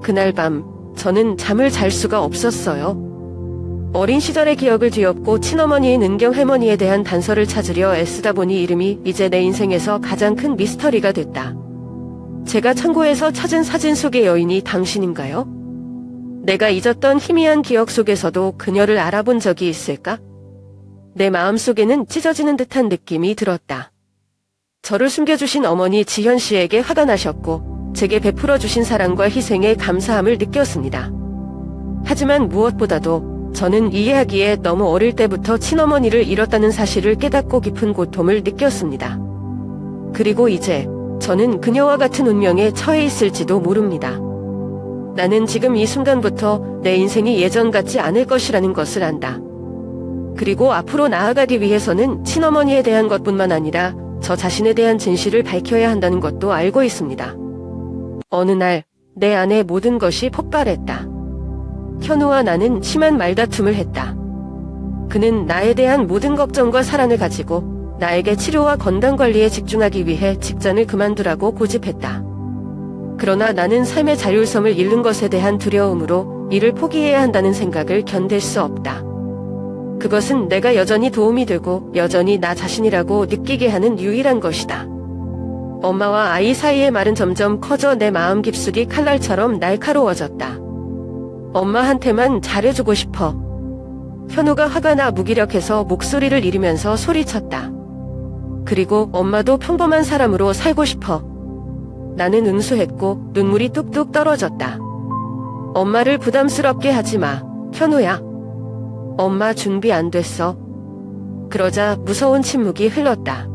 그날 밤, 저는 잠을 잘 수가 없었어요. 어린 시절의 기억을 뒤엎고 친어머니인 은경 할머니에 대한 단서를 찾으려 애쓰다 보니 이름이 이제 내 인생에서 가장 큰 미스터리가 됐다. 제가 창고에서 찾은 사진 속의 여인이 당신인가요? 내가 잊었던 희미한 기억 속에서도 그녀를 알아본 적이 있을까? 내 마음속에는 찢어지는 듯한 느낌이 들었다. 저를 숨겨주신 어머니 지현 씨에게 화가 나셨고 제게 베풀어주신 사랑과 희생에 감사함을 느꼈습니다. 하지만 무엇보다도 저는 이해하기에 너무 어릴 때부터 친어머니를 잃었다는 사실을 깨닫고 깊은 고통을 느꼈습니다. 그리고 이제 저는 그녀와 같은 운명에 처해 있을지도 모릅니다. 나는 지금 이 순간부터 내 인생이 예전 같지 않을 것이라는 것을 안다. 그리고 앞으로 나아가기 위해서는 친어머니에 대한 것뿐만 아니라 저 자신에 대한 진실을 밝혀야 한다는 것도 알고 있습니다. 어느 날 내 안에 모든 것이 폭발했다. 현우와 나는 심한 말다툼을 했다. 그는 나에 대한 모든 걱정과 사랑을 가지고 나에게 치료와 건강관리에 집중하기 위해 직장을 그만두라고 고집했다. 그러나 나는 삶의 자율성을 잃는 것에 대한 두려움으로 이를 포기해야 한다는 생각을 견딜 수 없다. 그것은 내가 여전히 도움이 되고 여전히 나 자신이라고 느끼게 하는 유일한 것이다. 엄마와 아이 사이의 말은 점점 커져 내 마음 깊숙이 칼날처럼 날카로워졌다. 엄마한테만 잘해주고 싶어. 현우가 화가 나 무기력해서 목소리를 잃으면서 소리쳤다. 그리고 엄마도 평범한 사람으로 살고 싶어. 나는 응수했고 눈물이 뚝뚝 떨어졌다. 엄마를 부담스럽게 하지 마, 현우야. 엄마 준비 안 됐어. 그러자 무서운 침묵이 흘렀다.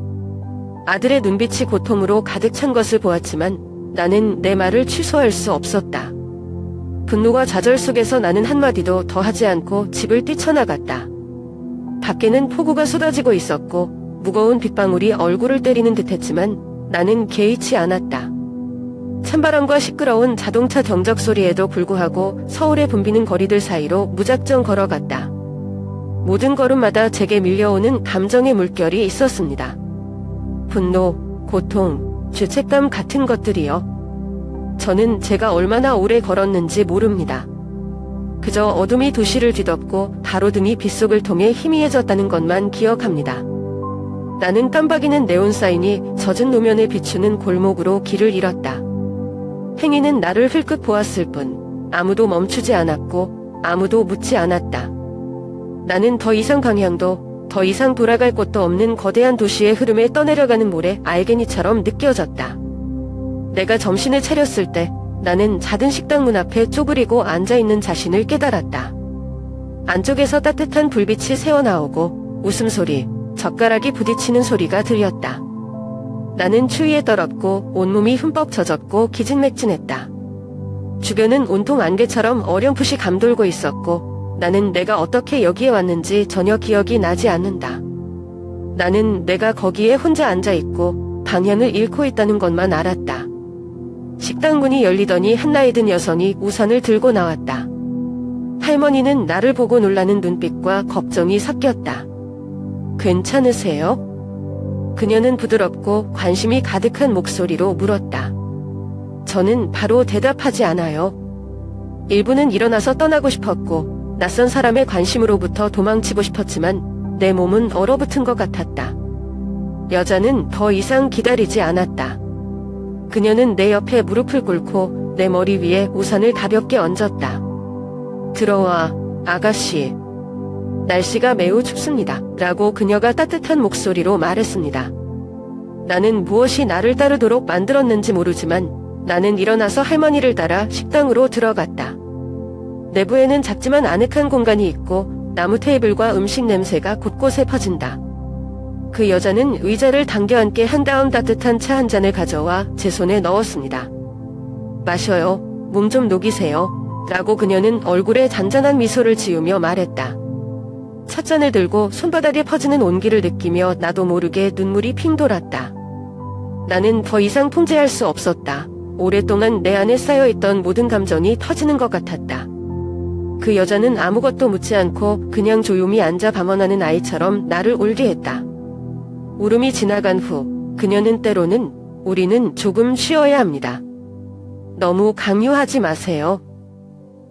아들의 눈빛이 고통으로 가득 찬 것을 보았지만 나는 내 말을 취소할 수 없었다. 분노와 좌절 속에서 나는 한마디도 더 하지 않고 집을 뛰쳐나갔다. 밖에는 폭우가 쏟아지고 있었고 무거운 빗방울이 얼굴을 때리는 듯했지만 나는 개의치 않았다. 찬바람과 시끄러운 자동차 경적 소리에도 불구하고 서울의 붐비는 거리들 사이로 무작정 걸어갔다. 모든 걸음마다 제게 밀려오는 감정의 물결이 있었습니다. 분노, 고통, 죄책감 같은 것들이요. 저는 제가 얼마나 오래 걸었는지 모릅니다. 그저 어둠이 도시를 뒤덮고 가로등이 빗속을 통해 희미해졌다는 것만 기억합니다. 나는 깜박이는 네온사인이 젖은 노면을 비추는 골목으로 길을 잃었다. 행인은 나를 흘끗 보았을 뿐 아무도 멈추지 않았고 아무도 묻지 않았다. 나는 더 이상 방향도 더 이상 돌아갈 곳도 없는 거대한 도시의 흐름에 떠내려가는 모래 알갱이처럼 느껴졌다. 내가 정신을 차렸을 때 나는 작은 식당 문 앞에 쪼그리고 앉아있는 자신을 깨달았다. 안쪽에서 따뜻한 불빛이 새어나오고 웃음소리, 젓가락이 부딪히는 소리가 들렸다. 나는 추위에 떨었고 온몸이 흠뻑 젖었고 기진맥진했다. 주변은 온통 안개처럼 어렴풋이 감돌고 있었고 나는 내가 어떻게 여기에 왔는지 전혀 기억이 나지 않는다. 나는 내가 거기에 혼자 앉아있고 방향을 잃고 있다는 것만 알았다. 식당 문이 열리더니 한 나이 든 여성이 우산을 들고 나왔다. 할머니는 나를 보고 놀라는 눈빛과 걱정이 섞였다. 괜찮으세요? 그녀는 부드럽고 관심이 가득한 목소리로 물었다. 저는 바로 대답하지 않아요. 일부는 일어나서 떠나고 싶었고 낯선 사람의 관심으로부터 도망치고 싶었지만 내 몸은 얼어붙은 것 같았다. 여자는 더 이상 기다리지 않았다. 그녀는 내 옆에 무릎을 꿇고 내 머리 위에 우산을 가볍게 얹었다. 들어와, 아가씨. 날씨가 매우 춥습니다. 라고 그녀가 따뜻한 목소리로 말했습니다. 나는 무엇이 나를 따르도록 만들었는지 모르지만 나는 일어나서 할머니를 따라 식당으로 들어갔다. 내부에는 작지만 아늑한 공간이 있고 나무 테이블과 음식 냄새가 곳곳에 퍼진다. 그 여자는 의자를 당겨 앉게 한 다음 따뜻한 차 한 잔을 가져와 제 손에 넣었습니다. 마셔요. 몸 좀 녹이세요. 라고 그녀는 얼굴에 잔잔한 미소를 지으며 말했다. 찻잔을 들고 손바닥에 퍼지는 온기를 느끼며 나도 모르게 눈물이 핑 돌았다. 나는 더 이상 통제할 수 없었다. 오랫동안 내 안에 쌓여있던 모든 감정이 터지는 것 같았다. 그 여자는 아무것도 묻지 않고 그냥 조용히 앉아 방언하는 아이처럼 나를 울게 했다. 울음이 지나간 후 그녀는 때로는 우리는 조금 쉬어야 합니다. 너무 강요하지 마세요.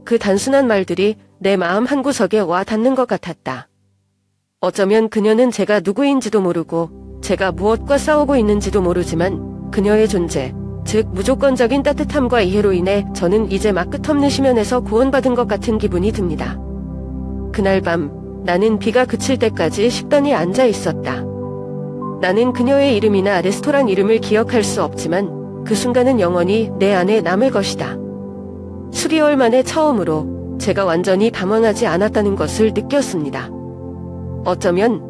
그 단순한 말들이 내 마음 한구석에 와 닿는 것 같았다. 어쩌면 그녀는 제가 누구인지도 모르고 제가 무엇과 싸우고 있는지도 모르지만 그녀의 존재, 즉 무조건적인 따뜻함과 이해로 인해 저는 이제 막 끝없는 심연에서 구원받은 것 같은 기분이 듭니다. 그날 밤 나는 비가 그칠 때까지 식당에 앉아 있었다. 나는 그녀의 이름이나 레스토랑 이름을 기억할 수 없지만 그 순간은 영원히 내 안에 남을 것이다. 수개월 만에 처음으로 제가 완전히 방황하지 않았다는 것을 느꼈습니다. 어쩌면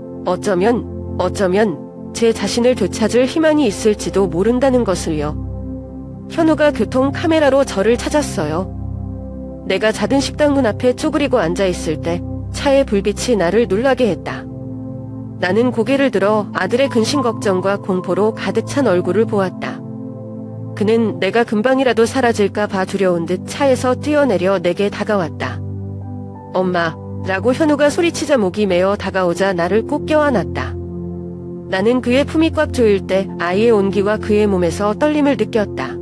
제 자신을 되찾을 희망이 있을지도 모른다는 것을요. 현우가 교통 카메라로 저를 찾았어요. 내가 작은 식당 문 앞에 쪼그리고 앉아있을 때 차의 불빛이 나를 놀라게 했다. 나는 고개를 들어 아들의 근심 걱정과 공포로 가득 찬 얼굴을 보았다. 그는 내가 금방이라도 사라질까 봐 두려운 듯 차에서 뛰어내려 내게 다가왔다. 엄마, 라고 현우가 소리치자 목이 메어 다가오자 나를 꼭 껴안았다. 나는 그의 품이 꽉 조일 때 아이의 온기와 그의 몸에서 떨림을 느꼈다.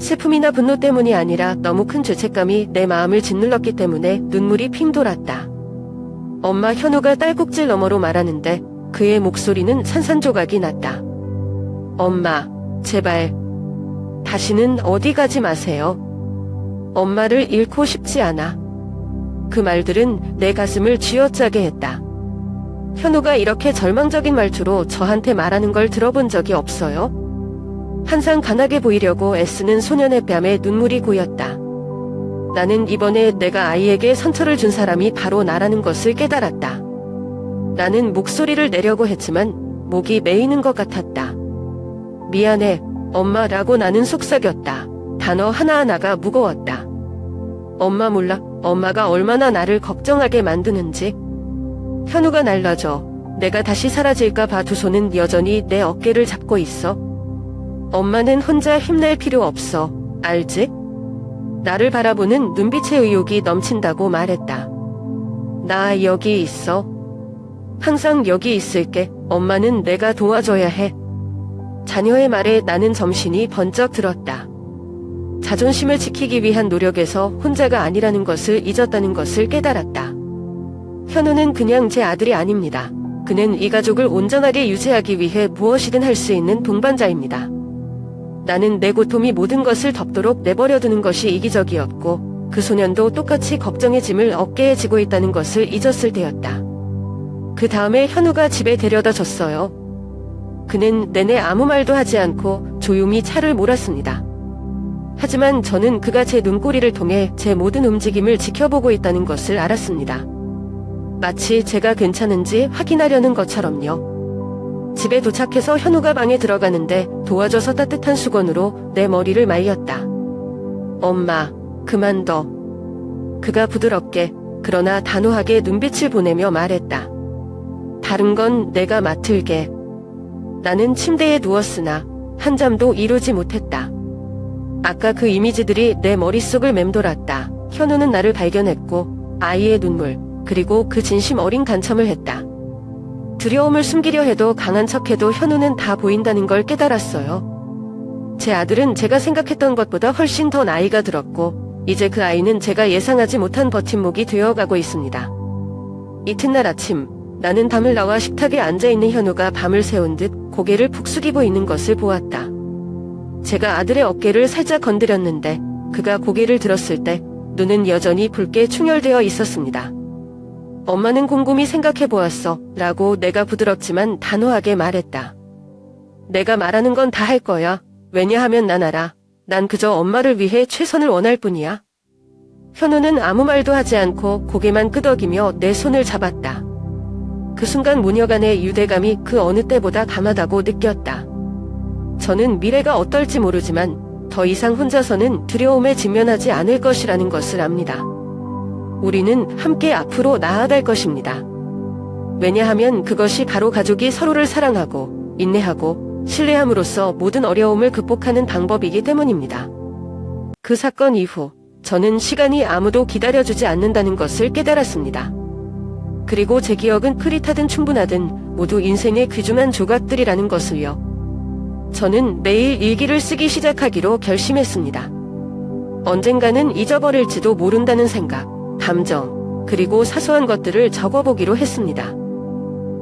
슬픔이나 분노 때문이 아니라 너무 큰 죄책감이 내 마음을 짓눌렀기 때문에 눈물이 핑 돌았다. 엄마 현우가 딸꾹질 너머로 말하는데 그의 목소리는 산산조각이 났다. 엄마, 제발. 다시는 어디 가지 마세요. 엄마를 잃고 싶지 않아. 그 말들은 내 가슴을 쥐어짜게 했다. 현우가 이렇게 절망적인 말투로 저한테 말하는 걸 들어본 적이 없어요. 항상 강하게 보이려고 애쓰는 소년의 뺨에 눈물이 고였다. 나는 이번에 내가 아이에게 상처를 준 사람이 바로 나라는 것을 깨달았다. 나는 목소리를 내려고 했지만 목이 메이는 것 같았다. 미안해, 엄마라고 나는 속삭였다. 단어 하나하나가 무거웠다. 엄마 몰라, 엄마가 얼마나 나를 걱정하게 만드는지. 현우가 날라져 내가 다시 사라질까 봐 두 손은 여전히 내 어깨를 잡고 있어. 엄마는 혼자 힘낼 필요 없어, 알지? 나를 바라보는 눈빛의 의욕이 넘친다고 말했다. 나 여기 있어. 항상 여기 있을게. 엄마는 내가 도와줘야 해. 자녀의 말에 나는 정신이 번쩍 들었다. 자존심을 지키기 위한 노력에서 혼자가 아니라는 것을 잊었다는 것을 깨달았다. 현우는 그냥 제 아들이 아닙니다. 그는 이 가족을 온전하게 유지하기 위해 무엇이든 할 수 있는 동반자입니다. 나는 내 고통이 모든 것을 덮도록 내버려두는 것이 이기적이었고 그 소년도 똑같이 걱정의 짐을 어깨에 지고 있다는 것을 잊었을 때였다. 그 다음에 현우가 집에 데려다 줬어요. 그는 내내 아무 말도 하지 않고 조용히 차를 몰았습니다. 하지만 저는 그가 제 눈꼬리를 통해 제 모든 움직임을 지켜보고 있다는 것을 알았습니다. 마치 제가 괜찮은지 확인하려는 것처럼요. 집에 도착해서 현우가 방에 들어가는데 도와줘서 따뜻한 수건으로 내 머리를 말렸다. 엄마, 그만둬. 그가 부드럽게 그러나 단호하게 눈빛을 보내며 말했다. 다른 건 내가 맡을게. 나는 침대에 누웠으나 한잠도 이루지 못했다. 아까 그 이미지들이 내 머릿속을 맴돌았다. 현우는 나를 발견했고 아이의 눈물, 그리고 그 진심 어린 간첨을 했다. 두려움을 숨기려 해도 강한 척해도 현우는 다 보인다는 걸 깨달았어요. 제 아들은 제가 생각했던 것보다 훨씬 더 나이가 들었고 이제 그 아이는 제가 예상하지 못한 버팀목이 되어가고 있습니다. 이튿날 아침 나는 담을 나와 식탁에 앉아있는 현우가 밤을 새운 듯 고개를 푹 숙이고 있는 것을 보았다. 제가 아들의 어깨를 살짝 건드렸는데 그가 고개를 들었을 때 눈은 여전히 붉게 충혈되어 있었습니다. 엄마는 곰곰이 생각해보았어 라고 내가 부드럽지만 단호하게 말했다. 내가 말하는 건 다 할 거야. 왜냐하면 난 알아. 난 그저 엄마를 위해 최선을 원할 뿐이야. 현우는 아무 말도 하지 않고 고개만 끄덕이며 내 손을 잡았다. 그 순간 모녀간의 유대감이 그 어느 때보다 강하다고 느꼈다. 저는 미래가 어떨지 모르지만 더 이상 혼자서는 두려움에 직면하지 않을 것이라는 것을 압니다. 우리는 함께 앞으로 나아갈 것입니다. 왜냐하면 그것이 바로 가족이 서로를 사랑하고 인내하고 신뢰함으로써 모든 어려움을 극복하는 방법이기 때문입니다. 그 사건 이후 저는 시간이 아무도 기다려주지 않는다는 것을 깨달았습니다. 그리고 제 기억은 흐릿하든 충분하든 모두 인생의 귀중한 조각들이라는 것을요. 저는 매일 일기를 쓰기 시작하기로 결심했습니다. 언젠가는 잊어버릴지도 모른다는 생각, 감정, 그리고 사소한 것들을 적어보기로 했습니다.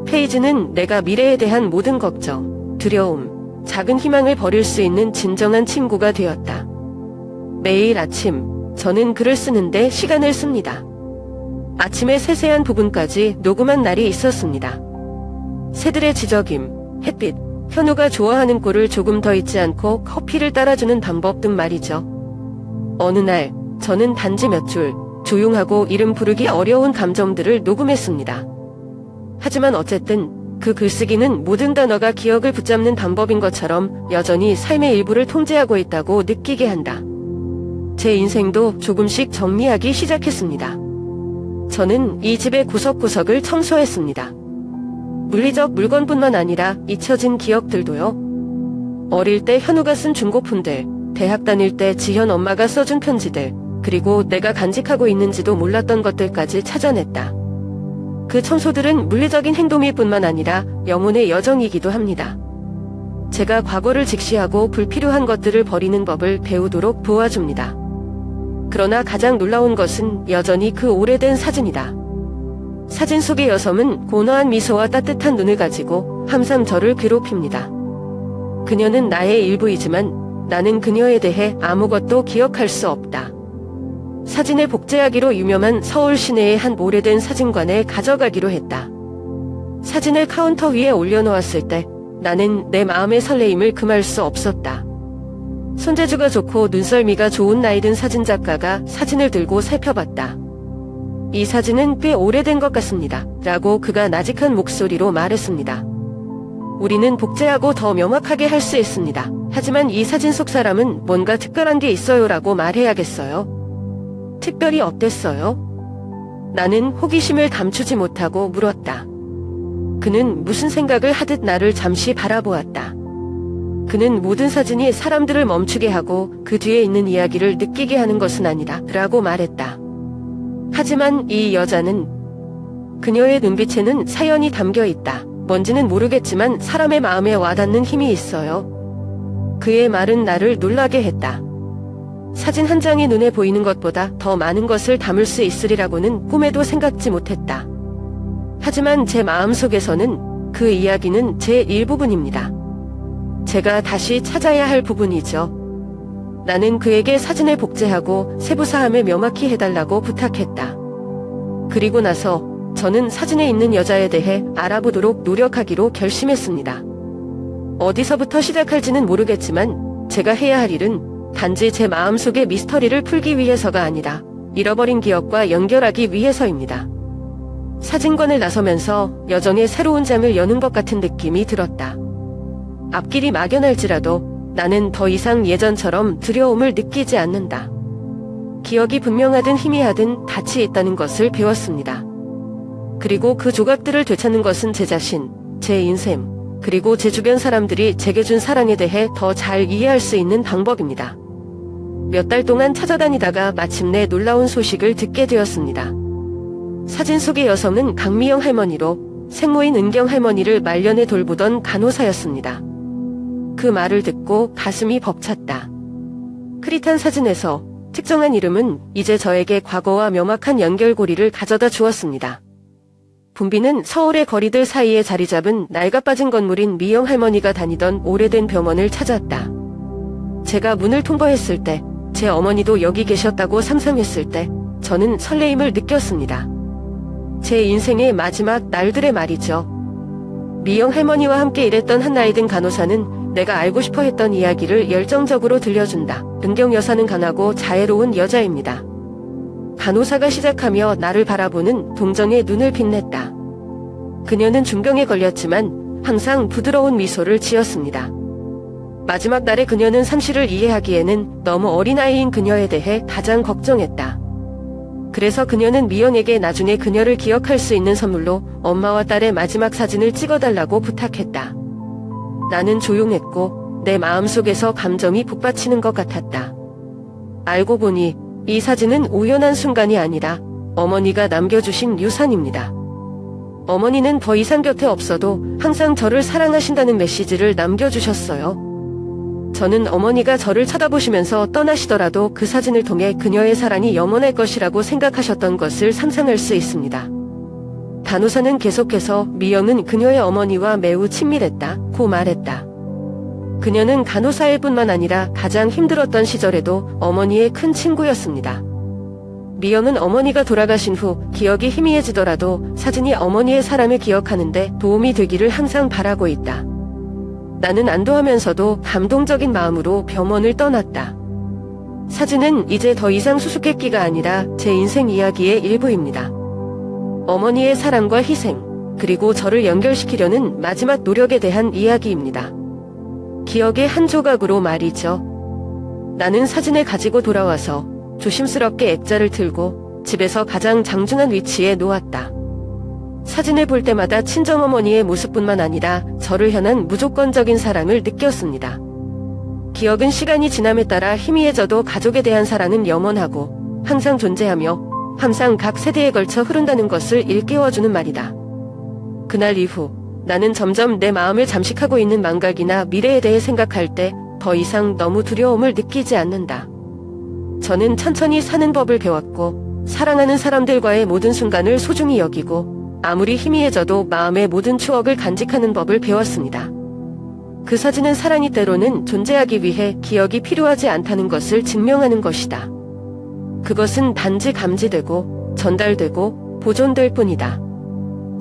페이지는 내가 미래에 대한 모든 걱정, 두려움, 작은 희망을 버릴 수 있는 진정한 친구가 되었다. 매일 아침, 저는 글을 쓰는데 시간을 씁니다. 아침의 세세한 부분까지 녹음한 날이 있었습니다. 새들의 지저김, 햇빛, 현우가 좋아하는 꼴을 조금 더 잊지 않고 커피를 따라주는 방법 등 말이죠. 어느 날, 저는 단지 몇 줄, 조용하고 이름 부르기 어려운 감정들을 녹음했습니다. 하지만 어쨌든 그 글쓰기는 모든 단어가 기억을 붙잡는 방법인 것처럼 여전히 삶의 일부를 통제하고 있다고 느끼게 한다. 제 인생도 조금씩 정리하기 시작했습니다. 저는 이 집의 구석구석을 청소했습니다. 물리적 물건뿐만 아니라 잊혀진 기억들도요. 어릴 때 현우가 쓴 중고품들, 대학 다닐 때 지현 엄마가 써준 편지들, 그리고 내가 간직하고 있는지도 몰랐던 것들까지 찾아냈다. 그 청소들은 물리적인 행동일 뿐만 아니라 영혼의 여정이기도 합니다. 제가 과거를 직시하고 불필요한 것들을 버리는 법을 배우도록 도와줍니다. 그러나 가장 놀라운 것은 여전히 그 오래된 사진이다. 사진 속의 여성은 고너한 미소와 따뜻한 눈을 가지고 항상 저를 괴롭힙니다. 그녀는 나의 일부이지만 나는 그녀에 대해 아무것도 기억할 수 없다. 사진을 복제하기로 유명한 서울 시내의 한 오래된 사진관에 가져가기로 했다. 사진을 카운터 위에 올려놓았을 때 나는 내 마음의 설레임을 금할 수 없었다. 손재주가 좋고 눈썰미가 좋은 나이든 사진작가가 사진을 들고 살펴봤다. 이 사진은 꽤 오래된 것 같습니다. 라고 그가 나직한 목소리로 말했습니다. 우리는 복제하고 더 명확하게 할 수 있습니다. 하지만 이 사진 속 사람은 뭔가 특별한 게 있어요 라고 말해야겠어요. 특별히 어땠어요? 나는 호기심을 감추지 못하고 물었다. 그는 무슨 생각을 하듯 나를 잠시 바라보았다. 그는 모든 사진이 사람들을 멈추게 하고 그 뒤에 있는 이야기를 느끼게 하는 것은 아니다 라고 말했다. 하지만 이 여자는 그녀의 눈빛에는 사연이 담겨 있다. 뭔지는 모르겠지만 사람의 마음에 와닿는 힘이 있어요. 그의 말은 나를 놀라게 했다. 사진 한 장이 눈에 보이는 것보다 더 많은 것을 담을 수 있으리라고는 꿈에도 생각지 못했다. 하지만 제 마음속에서는 그 이야기는 제 일부분입니다. 제가 다시 찾아야 할 부분이죠. 나는 그에게 사진을 복제하고 세부 사항을 명확히 해달라고 부탁했다. 그리고 나서 저는 사진에 있는 여자에 대해 알아보도록 노력하기로 결심했습니다. 어디서부터 시작할지는 모르겠지만 제가 해야 할 일은 단지 제 마음속의 미스터리를 풀기 위해서가 아니라 잃어버린 기억과 연결하기 위해서입니다. 사진관을 나서면서 여정의 새로운 장을 여는 것 같은 느낌이 들었다. 앞길이 막연할지라도 나는 더 이상 예전처럼 두려움을 느끼지 않는다. 기억이 분명하든 희미하든 같이 있다는 것을 배웠습니다. 그리고 그 조각들을 되찾는 것은 제 자신, 제 인생, 그리고 제 주변 사람들이 제게 준 사랑에 대해 더 잘 이해할 수 있는 방법입니다. 몇 달 동안 찾아다니다가 마침내 놀라운 소식을 듣게 되었습니다. 사진 속의 여성은 강미영 할머니로 생모인 은경 할머니를 말년에 돌보던 간호사였습니다. 그 말을 듣고 가슴이 벅찼다. 크릿한 사진에서 특정한 이름은 이제 저에게 과거와 명확한 연결고리를 가져다 주었습니다. 분비는 서울의 거리들 사이에 자리 잡은 낡아빠진 건물인 미영 할머니가 다니던 오래된 병원을 찾았다. 제가 문을 통보했을 때, 제 어머니도 여기 계셨다고 상상했을 때, 저는 설레임을 느꼈습니다. 제 인생의 마지막 날들의 말이죠. 미영 할머니와 함께 일했던 한 나이 든 간호사는 내가 알고 싶어 했던 이야기를 열정적으로 들려준다. 은경 여사는 강하고 자애로운 여자입니다. 간호사가 시작하며 나를 바라보는 동정의 눈을 빛냈다. 그녀는 중병에 걸렸지만 항상 부드러운 미소를 지었습니다. 마지막 날에 그녀는 상실을 이해하기에는 너무 어린아이인 그녀에 대해 가장 걱정했다. 그래서 그녀는 미영에게 나중에 그녀를 기억할 수 있는 선물로 엄마와 딸의 마지막 사진을 찍어달라고 부탁했다. 나는 조용했고 내 마음속에서 감정이 북받치는 것 같았다. 알고 보니 이 사진은 우연한 순간이 아니라 어머니가 남겨주신 유산입니다. 어머니는 더 이상 곁에 없어도 항상 저를 사랑하신다는 메시지를 남겨주셨어요. 저는 어머니가 저를 쳐다보시면서 떠나시더라도 그 사진을 통해 그녀의 사랑이 영원할 것이라고 생각하셨던 것을 상상할 수 있습니다. 간호사는 계속해서 미영은 그녀의 어머니와 매우 친밀했다고 말했다. 그녀는 간호사일 뿐만 아니라 가장 힘들었던 시절에도 어머니의 큰 친구였습니다. 미영은 어머니가 돌아가신 후 기억이 희미해지더라도 사진이 어머니의 사랑을 기억하는데 도움이 되기를 항상 바라고 있다. 나는 안도하면서도 감동적인 마음으로 병원을 떠났다. 사진은 이제 더 이상 수수께끼가 아니라 제 인생 이야기의 일부입니다. 어머니의 사랑과 희생, 그리고 저를 연결시키려는 마지막 노력에 대한 이야기입니다. 기억의 한 조각으로 말이죠. 나는 사진을 가지고 돌아와서 조심스럽게 액자를 틀고 집에서 가장 장중한 위치에 놓았다. 사진을 볼 때마다 친정어머니의 모습뿐만 아니라 저를 향한 무조건적인 사랑을 느꼈습니다. 기억은 시간이 지남에 따라 희미해져도 가족에 대한 사랑은 영원하고 항상 존재하며 항상 각 세대에 걸쳐 흐른다는 것을 일깨워주는 말이다. 그날 이후 나는 점점 내 마음을 잠식하고 있는 망각이나 미래에 대해 생각할 때 더 이상 너무 두려움을 느끼지 않는다. 저는 천천히 사는 법을 배웠고, 사랑하는 사람들과의 모든 순간을 소중히 여기고, 아무리 희미해져도 마음의 모든 추억을 간직하는 법을 배웠습니다. 그 사진은 사랑이 때로는 존재하기 위해 기억이 필요하지 않다는 것을 증명하는 것이다. 그것은 단지 감지되고, 전달되고, 보존될 뿐이다.